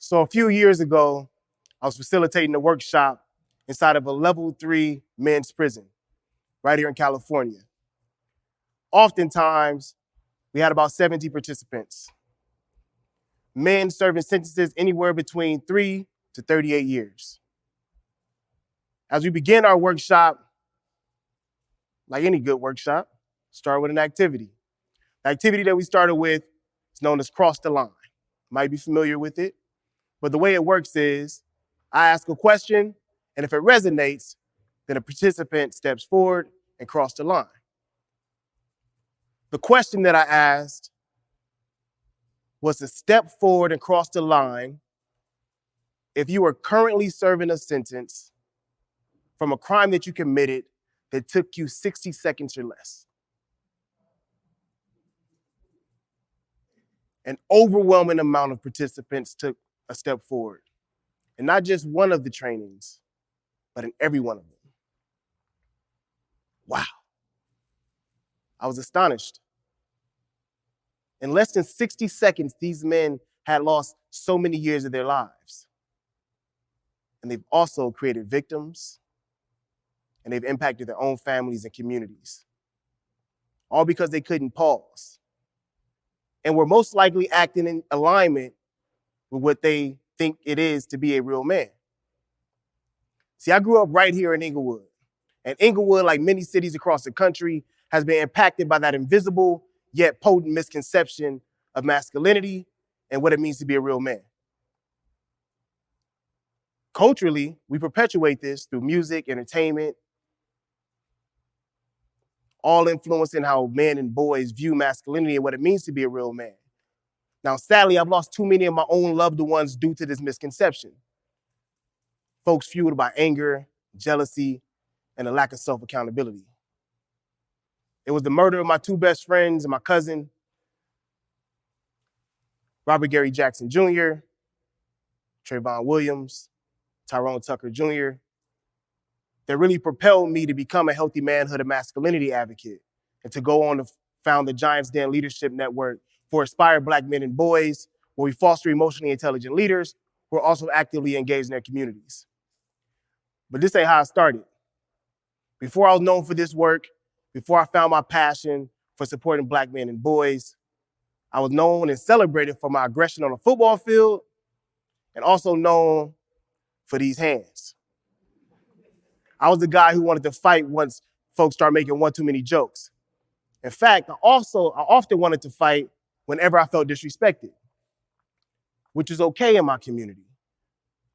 So a few years ago, I was facilitating a workshop inside of a level 3 men's prison right here in California. Oftentimes, we had about 70 participants. Men serving sentences anywhere between 3 to 38 years. As we begin our workshop, like any good workshop, start with an activity. The activity that we started with is known as cross the line. You might be familiar with it, but the way it works is I ask a question, and if it resonates, then a participant steps forward and crosses the line. The question that I asked was to step forward and cross the line if you are currently serving a sentence from a crime that you committed that took you 60 seconds or less. An overwhelming amount of participants took a step forward. And not just one of the trainings, but in every one of them. Wow. I was astonished. In less than 60 seconds, these men had lost so many years of their lives. And they've also created victims, and they've impacted their own families and communities. All because they couldn't pause. And were most likely acting in alignment with what they think it is to be a real man. See, I grew up right here in Inglewood. And Inglewood, like many cities across the country, has been impacted by that invisible yet potent misconception of masculinity and what it means to be a real man. Culturally, we perpetuate this through music, entertainment, all influencing how men and boys view masculinity and what it means to be a real man. Now, sadly, I've lost too many of my own loved ones due to this misconception. Folks fueled by anger, jealousy, and a lack of self-accountability. It was the murder of my two best friends and my cousin, Robert Gary Jackson Jr., Trayvon Williams, Tyrone Tucker Jr., that really propelled me to become a healthy manhood and masculinity advocate and to go on to found the Giants Den Leadership Network for inspired Black men and boys, where we foster emotionally intelligent leaders who are also actively engaged in their communities. But this ain't how it started. Before I was known for this work, before I found my passion for supporting Black men and boys, I was known and celebrated for my aggression on the football field and also known for these hands. I was the guy who wanted to fight once folks start making one too many jokes. In fact, I often wanted to fight whenever I felt disrespected, which is okay in my community.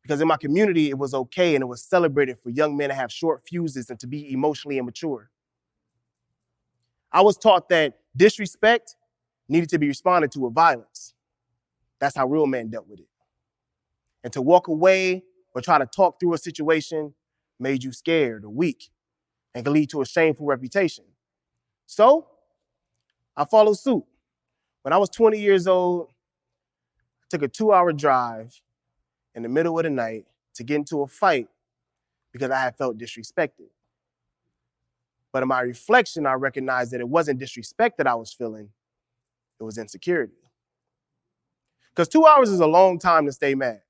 Because in my community, it was okay and it was celebrated for young men to have short fuses and to be emotionally immature. I was taught that disrespect needed to be responded to with violence. That's how real men dealt with it. And to walk away or try to talk through a situation made you scared or weak and could lead to a shameful reputation. So I followed suit. When I was 20 years old, I took a 2-hour drive in the middle of the night to get into a fight because I had felt disrespected. But in my reflection, I recognized that it wasn't disrespect that I was feeling, it was insecurity. Because 2 hours is a long time to stay mad.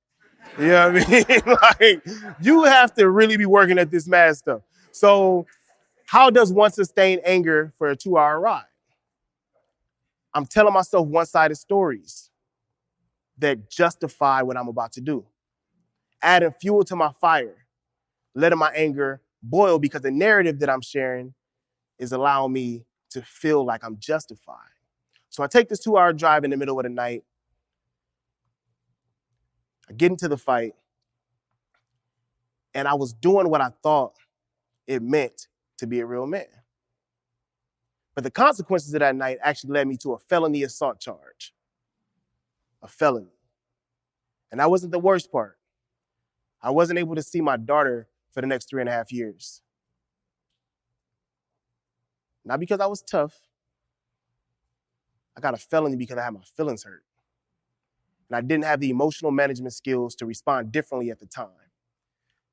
You know what I mean? Like, you have to really be working at this mad stuff. So how does one sustain anger for a 2-hour ride? I'm telling myself one-sided stories that justify what I'm about to do. Adding fuel to my fire, letting my anger boil because the narrative that I'm sharing is allowing me to feel like I'm justified. So I take this 2-hour drive in the middle of the night. I get into the fight, and I was doing what I thought it meant to be a real man. But the consequences of that night actually led me to a felony assault charge. A felony. And that wasn't the worst part. I wasn't able to see my daughter for the next 3.5 years. Not because I was tough. I got a felony because I had my feelings hurt. And I didn't have the emotional management skills to respond differently at the time.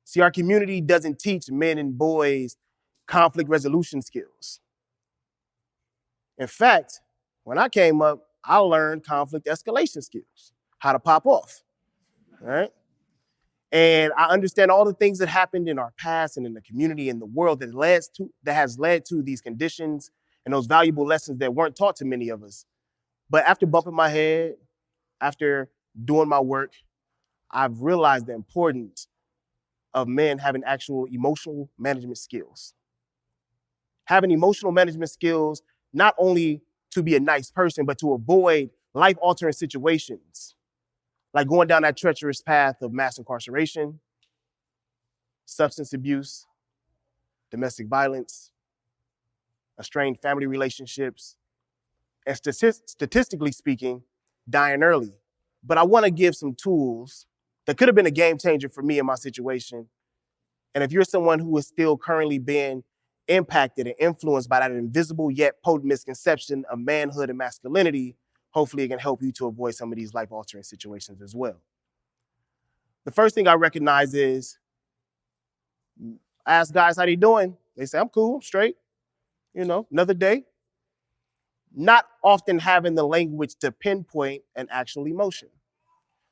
See, our community doesn't teach men and boys conflict resolution skills. In fact, when I came up, I learned conflict escalation skills, how to pop off. All right. And I understand all the things that happened in our past and in the community and the world that has led to these conditions and those valuable lessons that weren't taught to many of us. But after bumping my head, after doing my work, I've realized the importance of men having actual emotional management skills. Having emotional management skills, not only to be a nice person, but to avoid life-altering situations, like going down that treacherous path of mass incarceration, substance abuse, domestic violence, strained family relationships, and statistically speaking, dying early. But I want to give some tools that could have been a game changer for me in my situation. And if you're someone who is still currently being impacted and influenced by that invisible yet potent misconception of manhood and masculinity, hopefully it can help you to avoid some of these life-altering situations as well. The first thing I recognize is, I ask guys, how they doing? They say, I'm cool, I'm straight. Another day. Not often having the language to pinpoint an actual emotion.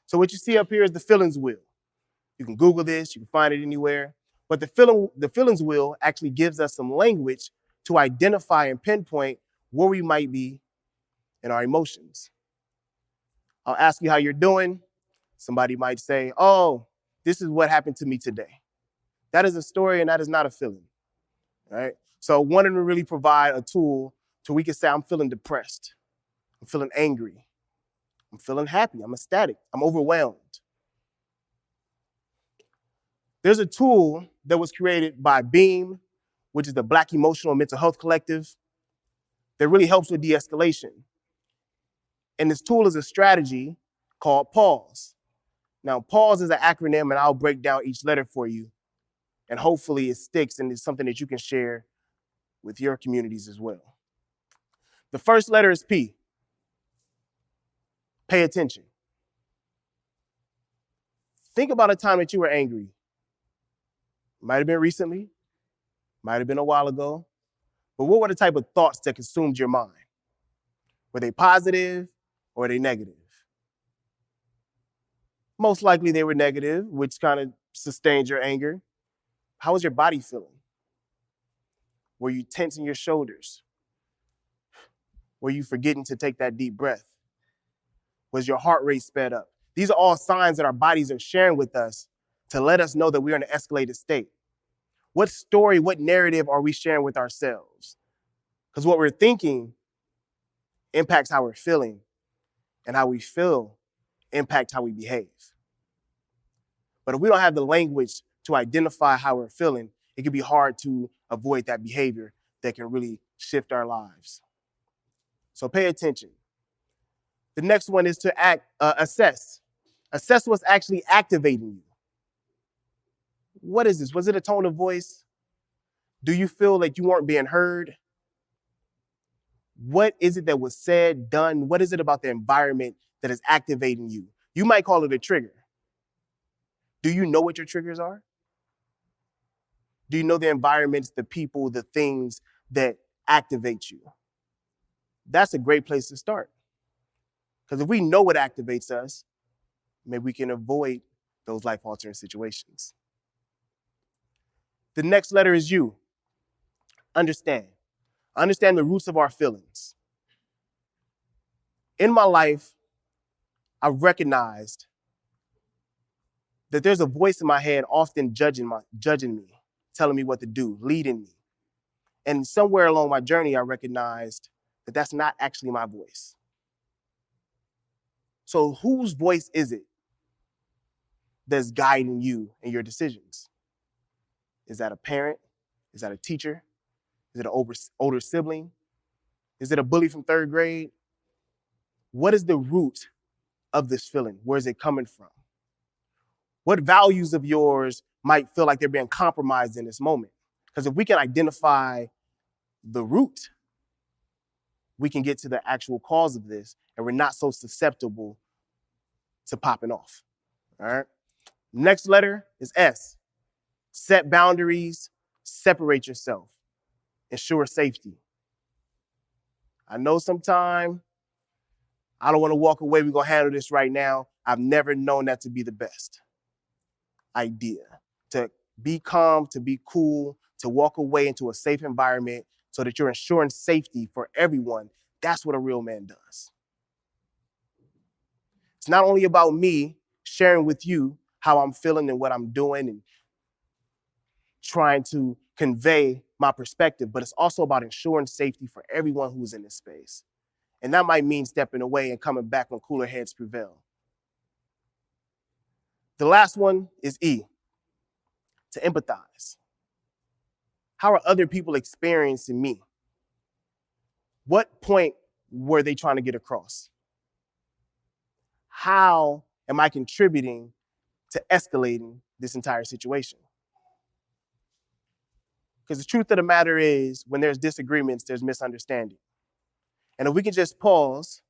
So what you see up here is the feelings wheel. You can Google this, you can find it anywhere. But the feelings wheel actually gives us some language to identify and pinpoint where we might be in our emotions. I'll ask you how you're doing. Somebody might say, oh, this is what happened to me today. That is a story and that is not a feeling, right? So wanting to really provide a tool so we can say, I'm feeling depressed. I'm feeling angry. I'm feeling happy. I'm ecstatic. I'm overwhelmed. There's a tool that was created by BEAM, which is the Black Emotional and Mental Health Collective, that really helps with de-escalation. And this tool is a strategy called PAUSE. Now, PAUSE is an acronym, and I'll break down each letter for you. And hopefully it sticks and it's something that you can share with your communities as well. The first letter is P. Pay attention. Think about a time that you were angry. Might have been recently, might have been a while ago, but what were the type of thoughts that consumed your mind? Were they positive or were they negative? Most likely they were negative, which kind of sustained your anger. How was your body feeling? Were you tensing your shoulders? Were you forgetting to take that deep breath? Was your heart rate sped up? These are all signs that our bodies are sharing with us to let us know that we're in an escalated state. What story, what narrative are we sharing with ourselves? Because what we're thinking impacts how we're feeling, and how we feel impacts how we behave. But if we don't have the language to identify how we're feeling, it can be hard to avoid that behavior that can really shift our lives. So pay attention. The next one is to assess. Assess what's actually activating you. What is this? Was it a tone of voice? Do you feel like you weren't being heard? What is it that was said, done? What is it about the environment that is activating you? You might call it a trigger. Do you know what your triggers are? Do you know the environments, the people, the things that activate you? That's a great place to start. Because if we know what activates us, maybe we can avoid those life-altering situations. The next letter is U. Understand. Understand the roots of our feelings. In my life, I've recognized that there's a voice in my head often judging me, telling me what to do, leading me. And somewhere along my journey, I recognized that that's not actually my voice. So whose voice is it that's guiding you in your decisions? Is that a parent? Is that a teacher? Is it an older sibling? Is it a bully from third grade? What is the root of this feeling? Where is it coming from? What values of yours might feel like they're being compromised in this moment? Because if we can identify the root, we can get to the actual cause of this, and we're not so susceptible to popping off. All right. Next letter is S. Set boundaries, separate yourself, ensure safety. I know sometimes I don't want to walk away. We're going to handle this right now. I've never known that to be the best idea. To be calm, to be cool, to walk away into a safe environment so that you're ensuring safety for everyone. That's what a real man does. It's not only about me sharing with you how I'm feeling and what I'm doing and trying to convey my perspective, but it's also about ensuring safety for everyone who's in this space. And that might mean stepping away and coming back when cooler heads prevail. The last one is E, to empathize. How are other people experiencing me? What point were they trying to get across? How am I contributing to escalating this entire situation? Because the truth of the matter is, when there's disagreements, there's misunderstanding. And if we can just pause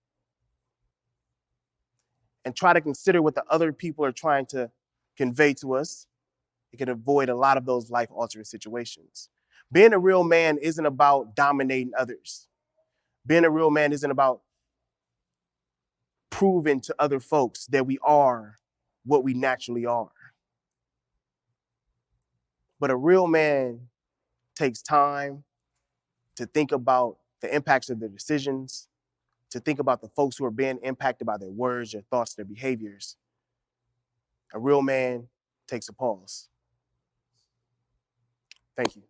and try to consider what the other people are trying to convey to us, it can avoid a lot of those life-altering situations. Being a real man isn't about dominating others. Being a real man isn't about proving to other folks that we are what we naturally are. But a real man takes time to think about the impacts of their decisions, to think about the folks who are being impacted by their words, their thoughts, their behaviors. A real man takes a pause. Thank you.